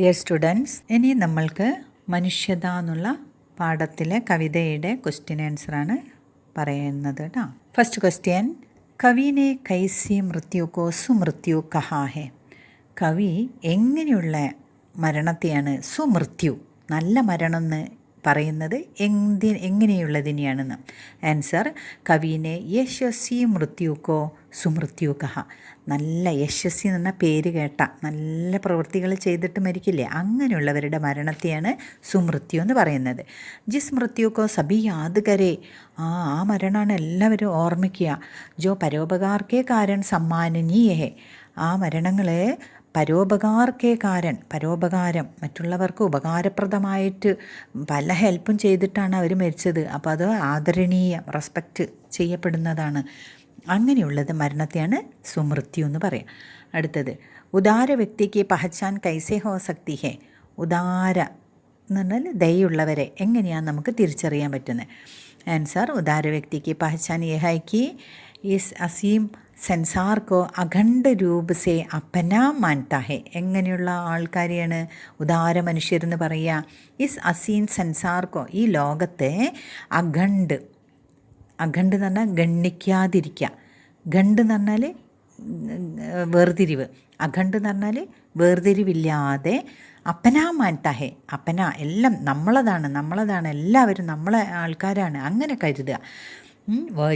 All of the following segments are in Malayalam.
ഡിയർ സ്റ്റുഡൻസ്, ഇനി നമ്മൾക്ക് മനുഷ്യത എന്നുള്ള പാഠത്തിലെ കവിതയുടെ ക്വസ്റ്റ്യൻ ആൻസറാണ് പറയുന്നത് കേട്ടോ. ഫസ്റ്റ് ക്വസ്റ്റ്യൻ, കവിനെ കൈസി മൃത്യു കോ സുമൃത്യു കഹാ ഹെ. കവി എങ്ങനെയുള്ള മരണത്തെയാണ് സുമൃത്യു, നല്ല മരണം എന്ന് പറയുന്നത് എങ്ങനെയുള്ളതിനെയാണെന്ന്. ആൻസർ, കവിനെ യശസ്വി മൃത്യുക്കോ സുമൃത്യു കഹ. നല്ല യശസ്വി എന്ന് പറഞ്ഞാൽ പേര് കേട്ട നല്ല പ്രവൃത്തികൾ ചെയ്തിട്ട് മരിക്കില്ലേ, അങ്ങനെയുള്ളവരുടെ മരണത്തെയാണ് സുമൃത്യു എന്ന് പറയുന്നത്. ജിസ് മൃത്യുക്കോ സബി യാദ് കരേ, ആ മരണമാണ് എല്ലാവരും ഓർമ്മിക്കുക. ജോ പരോപകാർക്കേ കാരൻ സമ്മാനനീയ ഹെ. ആ മരണങ്ങളെ പരോപകാർക്കേ കാരൻ, പരോപകാരം, മറ്റുള്ളവർക്ക് ഉപകാരപ്രദമായിട്ട് പല ഹെൽപ്പും ചെയ്തിട്ടാണ് അവർ മരിച്ചത്. അപ്പോൾ അത് ആദരണീയ, റെസ്പെക്റ്റ് ചെയ്യപ്പെടുന്നതാണ്. അങ്ങനെയുള്ളത് മരണത്തെയാണ് സുമൃത്യു എന്ന് പറയാം. അടുത്തത്, ഉദാര വ്യക്തിക്ക് പഹച്ചാൻ കൈസേ ഹോ സക്തി ഹെ. ഉദാര എന്ന് പറഞ്ഞാൽ ദയുള്ളവരെ എങ്ങനെയാണ് നമുക്ക് തിരിച്ചറിയാൻ പറ്റുന്നത്. ആൻസർ, ഉദാര വ്യക്തിക്ക് പഹച്ചാൻ യേ ഹൈ കി ഇസ് അസീം സെൻസാർ കോ അഖണ്ഡ് രൂപ സേ അപ്പന മാൻതാ ഹെ. എങ്ങനെയുള്ള ആൾക്കാരെയാണ് ഉദാര മനുഷ്യരെന്ന് പറയുക? ഇസ് അസീൻ സെൻസാർ കോ, ഈ ലോകത്തെ അഖണ്ഡ്, അഖണ്ഡ് എന്ന് പറഞ്ഞാൽ ഗണ്ണിക്കാതിരിക്കുക, ഖണ്ഡ് എന്ന് പറഞ്ഞാൽ വേർതിരിവ്, അഖണ്ഡ് എന്ന് പറഞ്ഞാൽ വേർതിരിവില്ലാതെ അപ്പന മാൻതാ ഹെ. അപ്പന എല്ലാം നമ്മളതാണ്, എല്ലാവരും നമ്മളെ ആൾക്കാരാണ്, അങ്ങനെ കരുതുക.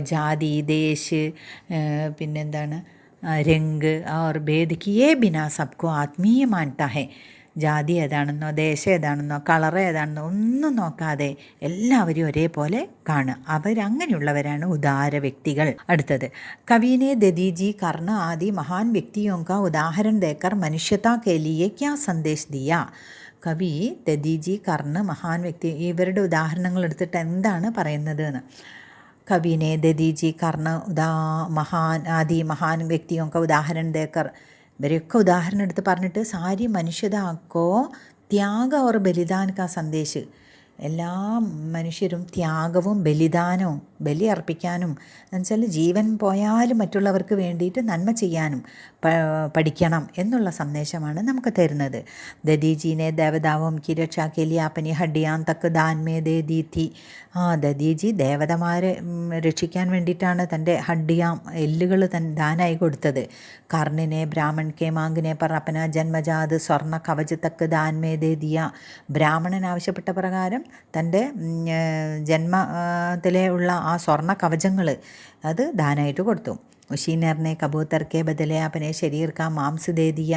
ജാതി, ദേശ്, പിന്നെന്താണ്, രംഗ് और भेद किए बिना सबको आत्मीय मानता है. ജാതി ഏതാണെന്നോ ദേശം ഏതാണെന്നോ കളർ ഏതാണെന്നോ ഒന്നും നോക്കാതെ എല്ലാവരും ഒരേപോലെ കാണുക. അവരങ്ങനെയുള്ളവരാണ് ഉദാര വ്യക്തികൾ. അടുത്തത്, കവിനെ ദദീജി കർണ ആദി മഹാൻ വ്യക്തിയോं का उदाहरण देकर मनुष्यता के लिए क्या संदेश दिया. കവി ദദീജി കർണ മഹാൻ വ്യക്തി, ഇവരുടെ ഉദാഹരണങ്ങൾ എടുത്തിട്ട് എന്താണ് പറയുന്നത് എന്ന്. കവിനെ ദദീജി കർണ മഹാൻ ആദി മഹാൻ വ്യക്തിയോं का उदाहरण देकर, ഇവരെയൊക്കെ ഉദാഹരണം എടുത്ത് പറഞ്ഞിട്ട് സാരി മനുഷ്യതാക്കോ ത്യാഗ ഓർ ബലിദാൻ കാ സന്ദേശ്. എല്ലാ മനുഷ്യരും ത്യാഗവും ബലിദാനവും, ബലി അർപ്പിക്കാനും എന്നുവെച്ചാൽ ജീവൻ പോയാലും മറ്റുള്ളവർക്ക് വേണ്ടിയിട്ട് നന്മ ചെയ്യാനും പഠിക്കണം എന്നുള്ള സന്ദേശമാണ് നമുക്ക് തരുന്നത്. ദദീജിനെ ദേവതാവും കി രക്ഷാ കെ ലിയെ അപ്പനി ഹഡിയാൻ തക്ക് ദാൻ മേ ദേ ദീ തി. ദദീജി ദേവതമാരെ രക്ഷിക്കാൻ വേണ്ടിയിട്ടാണ് തൻ്റെ ഹഡിയാം, എല്ലുകൾ ദാനായി കൊടുത്തത്. കർണിനെ ബ്രാഹ്മൺ കെ മാങ്കിനെ പർ അപ്പന ജന്മജാത് സ്വർണ്ണ കവച് തക്ക് ദാൻ മേ ദേ ദിയ. ബ്രാഹ്മണൻ ആവശ്യപ്പെട്ട പ്രകാരം തൻ്റെ ജന്മത്തിലെ ഉള്ള ആ സ്വർണ്ണ കവചങ്ങൾ അത് ദാനായിട്ട് കൊടുത്തു. ഉഷീനറിനെ കബൂത്തർ കെ ബദലെ അപ്പനെ ശരീർ കാ മാംസ് ദേ ദിയ.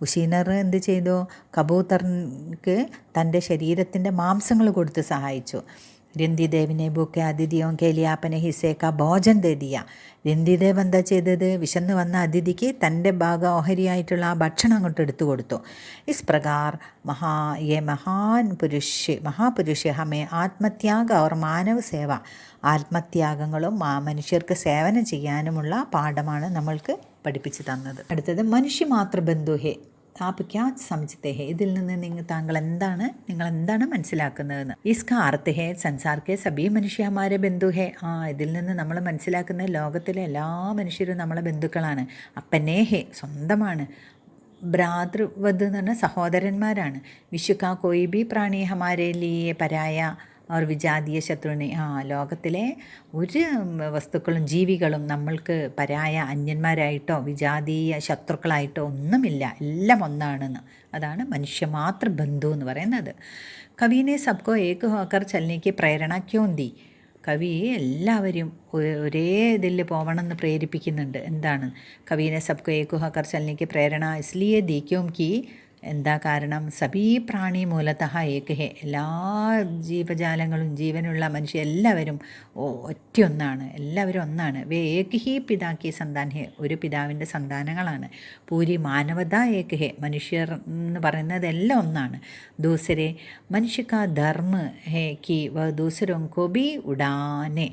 ഉഷീനർ എന്ത് ചെയ്തു? കബൂത്തർക്ക് തൻ്റെ ശരീരത്തിൻ്റെ മാംസങ്ങൾ കൊടുത്ത് സഹായിച്ചു. രന്തിദേവിനെ ഭൂക്കെ അതിഥിയോ കെ ലിയെ അപ്പനെ ഹിസ്സേക്ക ഭോജൻ ദേ ദിയ. രന്തിദേവ് എന്താ ചെയ്തത്? വിശന്ന് വന്ന അതിഥിക്ക് തൻ്റെ ഓഹരിയായിട്ടുള്ള ആ ഭക്ഷണം അങ്ങോട്ട് എടുത്തു കൊടുത്തു. ഇസ് പ്രകാർ മഹാപുരുഷ് ഹമേ ആത്മത്യാഗ ഓർ മാനവ സേവ, ആത്മത്യാഗങ്ങളും മനുഷ്യർക്ക് സേവനം ചെയ്യാനുമുള്ള പാഠമാണ് നമ്മൾക്ക് പഠിപ്പിച്ചു തന്നത്. അടുത്തത്, മനുഷ്യ മാത്ര ബന്ധു ഹേ ആപ്പ് ക്യാ സമझते हैं. ഇതിൽ നിന്ന് നിങ്ങൾ എന്താണ് മനസ്സിലാക്കുന്നതെന്ന്. ഇസ്കാ അർത്ഥ ഹേ സംസാർ കെ സബി മനുഷ്യ ഹമാരെ ബന്ധു ഹേ. ഇതിൽ നിന്ന് നമ്മൾ മനസ്സിലാക്കുന്ന ലോകത്തിലെ എല്ലാ മനുഷ്യരും നമ്മളെ ബന്ധുക്കളാണ്. അപ്പനേ ഹേ, സ്വന്തമാണ്. ഭ്രാതൃവത് എന്ന് പറഞ്ഞാൽ സഹോദരന്മാരാണ്. വിശ്വ കോയി ബി പ്രാണി ഹമാരെ ലിയെ പരായ അവർ വിജാതീയ ശത്രുവിനെ. ലോകത്തിലെ ഒരു വസ്തുക്കളും ജീവികളും നമ്മൾക്ക് പരായ, അന്യന്മാരായിട്ടോ വിജാതീയ ശത്രുക്കളായിട്ടോ ഒന്നുമില്ല, എല്ലാം ഒന്നാണെന്ന്. അതാണ് മനുഷ്യ മാത്ര ബന്ധു എന്ന് പറയുന്നത്. കവിനെ സബ്കോ ഏക് ഹോക്കർ ചലനയ്ക്ക് പ്രേരണ ക്യോം ദി. കവി എല്ലാവരും ഒരേ ഇതിൽ പോകണമെന്ന് പ്രേരിപ്പിക്കുന്നുണ്ട്. എന്താണ്? കവിനെ സബ്കോ ഏക് ഹോക്കർ ചലനയ്ക്ക് പ്രേരണ ഇസ്ലിയെ ദി ക്യോം കി. എന്താ കാരണം? സബീ പ്രാണി മൂലതഃ ഏക ഹേ. എല്ലാ ജീവജാലങ്ങളും ജീവനുള്ള മനുഷ്യ എല്ലാവരും ഒറ്റയൊന്നാണ്, എല്ലാവരും ഒന്നാണ്. വേ ഏക ഹി പിതാ കി സന്താൻ ഹേ, ഒരു പിതാവിൻ്റെ സന്താനങ്ങളാണ്. പൂരി മാനവത ഏക ഹേ, മനുഷ്യർ എന്ന് പറയുന്നത് എല്ലാം ഒന്നാണ്. ദൂസരെ മനുഷ്യക്കാ ധർമ്മ ഹേ കി വ ദൂസരോं को भी ഉഡാനെ.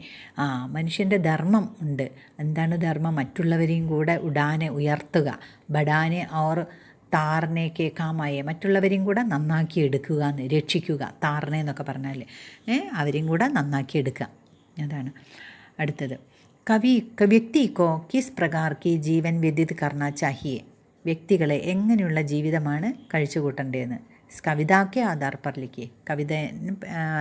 മനുഷ്യൻ്റെ ധർമ്മം ഉണ്ട്. എന്താണ് ധർമ്മം? മറ്റുള്ളവരെയും കൂടെ ഉഡാനെ ഉയർത്തുക. ബഡാനെ ഓർ താറിനെ കേൾക്കാമായ, മറ്റുള്ളവരെയും കൂടെ നന്നാക്കി എടുക്കുക എന്ന്, രക്ഷിക്കുക. താറിനെ എന്നൊക്കെ പറഞ്ഞാൽ അവരെയും കൂടെ നന്നാക്കി എടുക്കുക, അതാണ്. അടുത്തത്, വ്യക്തി കോ കിസ് പ്രകാർ കി ജീവൻ വ്യതിത് കർണ ചാഹിയെ. വ്യക്തികളെ എങ്ങനെയുള്ള ജീവിതമാണ് കഴിച്ചു കൂട്ടേണ്ടതെന്ന്. इस कविता के आधार पर लिखिए. കവിത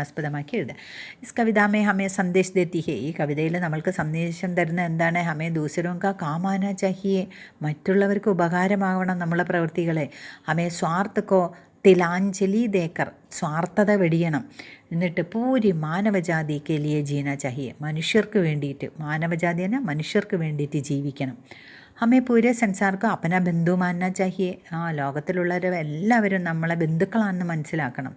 ആസ്പദമാക്കി എഴുതുക. इस कविता में हमें संदेश देती है. ഈ കവിതയിൽ നമ്മൾക്ക് സന്ദേശം തരുന്ന എന്താണ്? हमें दूसरों का काम आना चाहिए. മറ്റുള്ളവർക്ക് ഉപകാരമാവണം നമ്മളെ പ്രവൃത്തികളെ. हमें स्वार्थ को തിലാഞ്ജലി ദേക്കർ, സ്വാർത്ഥത വെടിയണം. എന്നിട്ട് പൂരി മാനവജാതിക്ക് ലിയെ ജീന ചാഹിയെ, മനുഷ്യർക്ക് വേണ്ടിയിട്ട്, മാനവജാതി തന്നെ മനുഷ്യർക്ക് വേണ്ടിയിട്ട് ജീവിക്കണം. ഹമേ പൂരെ സംസാർക്ക് അപ്പന ബന്ധു മാന ചാഹിയെ, ലോകത്തിലുള്ളവരെ എല്ലാവരും നമ്മളെ ബന്ധുക്കളാണെന്ന് മനസ്സിലാക്കണം.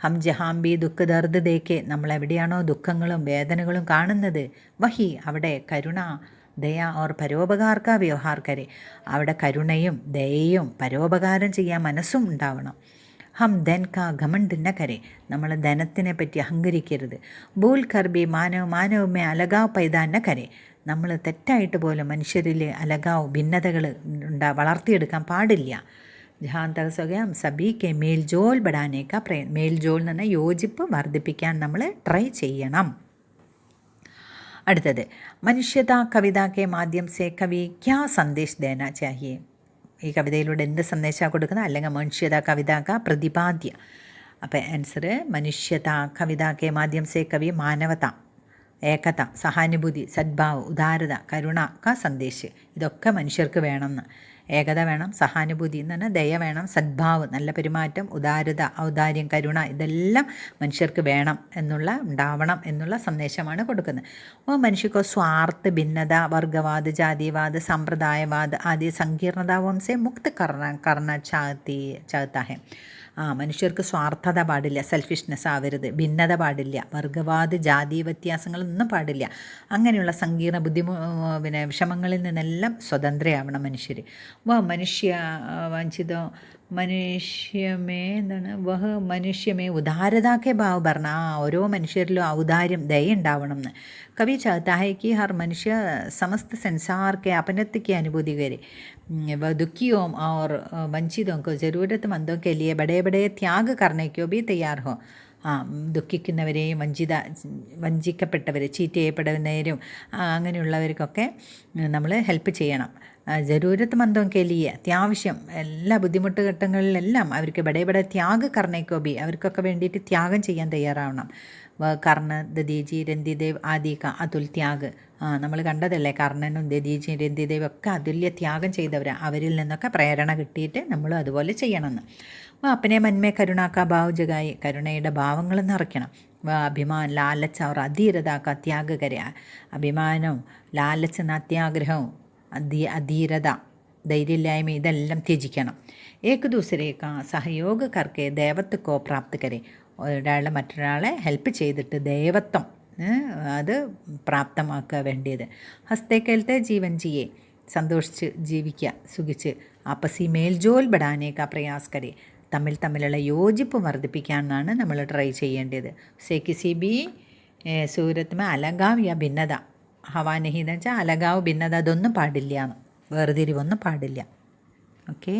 ഹം ജഹാംബി ദുഃഖ ദർദ് ദേക്കെ, നമ്മളെവിടെയാണോ ദുഃഖങ്ങളും വേദനകളും കാണുന്നത്, വഹി അവിടെ കരുണ ദയ ഓർ പരോപകാർക്ക വ്യവഹാർ കരെ, അവിടെ കരുണയും ദയയും പരോപകാരം ചെയ്യാൻ മനസ്സും ഉണ്ടാവണം. ഹം ധൻ കാ ഘമണ്ട് ന കരെ, നമ്മൾ ധനത്തിനെ പറ്റി അഹങ്കരിക്കരുത്. ഭൂൽ കർബി മാനവമേ അലഗാവ് പൈതാ ന കരെ, നമ്മൾ തെറ്റായിട്ട് പോലും മനുഷ്യരിൽ അലഗാവ് ഭിന്നതകൾ വളർത്തിയെടുക്കാൻ പാടില്ല. ജഹാൻ തക സോഗം സബീക്കെ മേൽജോൽ ബടാനേക്ക മേൽജോൽ എന്ന് പറഞ്ഞാൽ യോജിപ്പ് വർദ്ധിപ്പിക്കാൻ നമ്മൾ ട്രൈ ചെയ്യണം. അടുത്തത് മനുഷ്യത കവിത കെ മാധ്യം സെ കവി ക്യാ സന്ദേശ് ദേന ചാഹിയെ, ഈ കവിതയിലൂടെ എന്ത് സന്ദേശമാണ് കൊടുക്കുന്നത്? അല്ലെങ്കിൽ മനുഷ്യത കവിത കാ പ്രതിപാദ്യ. അപ്പോൾ ആൻസർ മനുഷ്യത കവിത കെ മാധ്യം സെ കവി മാനവത, ഏകത, സഹാനുഭൂതി, സദ്ഭാവ്, ഉദാരത, കരുണ കാ സന്ദേശ്, ഇതൊക്കെ മനുഷ്യർക്ക് വേണമെന്ന്. ഏകത വേണം, സഹാനുഭൂതി എന്ന് പറഞ്ഞാൽ ദയ വേണം, സദ്ഭാവ് നല്ല പെരുമാറ്റം, ഉദാരത ഔദാര്യം, കരുണ, ഇതെല്ലാം മനുഷ്യർക്ക് വേണം ഉണ്ടാവണം എന്നുള്ള സന്ദേശമാണ് കൊടുക്കുന്നത്. ഓ മനുഷ്യക്കോ സ്വാർത്ഥ, ഭിന്നത, വർഗവാദ, ജാതിവാദ, സമ്പ്രദായവാദ ആദി സങ്കീർണതാവും സെ മുക്ത് കർണ ചാഹത്താ ഹെ. മനുഷ്യർക്ക് സ്വാർത്ഥത പാടില്ല, സെൽഫിഷ്നെസ് ആവരുത്, ഭിന്നത പാടില്ല, വർഗവാദ, ജാതി വ്യത്യാസങ്ങളൊന്നും പാടില്ല. അങ്ങനെയുള്ള സങ്കീർണ വിഷമങ്ങളിൽ നിന്നെല്ലാം സ്വതന്ത്രയാവണം മനുഷ്യർ. മനുഷ്യ വഞ്ചിതോ മനുഷ്യമേ എന്താണ് മനുഷ്യമേ ഉദാരതാക്കെ ഭാവ് പറഞ്ഞ, ഓരോ മനുഷ്യരിലും ഔദാര്യം ദയ ഉണ്ടാവണം എന്ന്. कवि चाहता है कि हर मनुष्य समस्त संसार के अपनत्व की अनुभूति करे, वह दुखियों और वंचितों को ज़रूरतमंदों के लिए बड़े बड़े त्याग करने को भी तैयार हो. ദുഃഖിക്കുന്നവരെയും വഞ്ചിക്കപ്പെട്ടവർ, ചീറ്റ് ചെയ്യപ്പെടുന്നവരും അങ്ങനെയുള്ളവർക്കൊക്കെ നമ്മൾ ഹെൽപ്പ് ചെയ്യണം. ജരൂരത്ത് മന്ദം കെലിയ, അത്യാവശ്യം എല്ലാ ബുദ്ധിമുട്ട് ഘട്ടങ്ങളിലെല്ലാം അവർക്ക് ബടേ ബടേ ത്യാഗ് കർണേക്കോബി, അവർക്കൊക്കെ വേണ്ടിയിട്ട് ത്യാഗം ചെയ്യാൻ തയ്യാറാവണം. കർണ ദദീജി രന്തിദേവ് ആദിക അതുൽ ത്യാഗ്, നമ്മൾ കണ്ടതല്ലേ കർണനും ദദീജി രന്തിദേവ് ഒക്കെ അതുല്യ ത്യാഗം ചെയ്തവരാണ്. അവരിൽ നിന്നൊക്കെ പ്രേരണ കിട്ടിയിട്ട് നമ്മൾ അതുപോലെ ചെയ്യണമെന്ന്. അപ്പനെ മന്മേ കരുണാക്ക ഭാവ് ജഗായി, കരുണയുടെ ഭാവങ്ങൾ നിറയ്ക്കണം. അഭിമാൻ ലാലച്ച് അവർ അധീരതാക്ക ത്യാഗ് കര, അഭിമാനവും ലാലച്ച് അത്യാഗ്രഹവും അധീരത ധൈര്യമില്ലായ്മ ഇതെല്ലാം ത്യജിക്കണം. ഏക ദൂസരേക്ക സഹയോഗ കർക്കെ ദേവത്വക്കോ പ്രാപ്തി കരെ, മറ്റൊരാളെ ഹെൽപ്പ് ചെയ്തിട്ട് ദേവത്വം അത് പ്രാപ്തമാക്കുക വേണ്ടിയത്. ഹസ്തേക്കലത്തെ ജീവൻ ജിയെ, സന്തോഷിച്ച് ജീവിക്കുക, സുഖിച്ച്. ആപ്പസി മേൽജോൽ ബടാനേക്ക പ്രയാസ് കരെ, തമ്മിലുള്ള യോജിപ്പ് വർദ്ധിപ്പിക്കാനാണ് നമ്മൾ ട്രൈ ചെയ്യേണ്ടത്. സേ കിസി ബി സൂരത്ത് അലഗാവ് യാ ഭിന്നത, ഹവാനഹി എന്ന് വെച്ചാൽ അലഗാവ് ഭിന്നത അതൊന്നും പാടില്ല, വേർതിരിവൊന്നും പാടില്ല. ഓക്കെ.